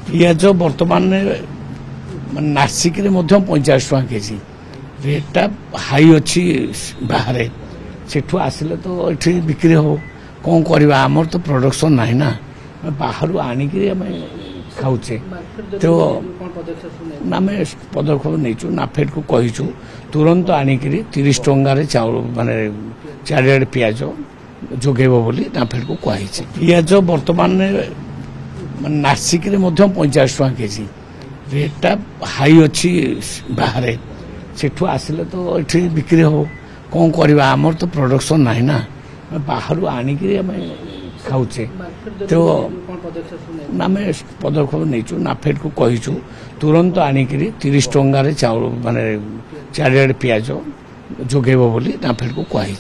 पिज बर्तमान नासिक 50 टका केजी रेटा हाई अच्छी बाहर सेठू आसिले तो ये बिक्री हो कौन करवा आमर तो प्रोडक्शन ना ना बाहर आणिक खाऊचे तो आम पदक्षेप नहीं नाफेड को कहीचु तुरंत आणिक 30 टंकार चाउल माने चारिआडे पिज जोगेब बोली नाफेड को कही पिज बर्तमान नासिक 50 टका केजी रेटा हाई अच्छी बाहर सेठू आसिले तो ये बिक्री हो कौन करवा आमर तो प्रोडक्शन ना ना बाहर आणिक खाऊचे तो आम पदक्षेप नहीं नाफेड को कहीचु तुरंत आणिक 30 टंकार चाउल माने चारिआडे पिज जोगेब बोली नाफेड को कही।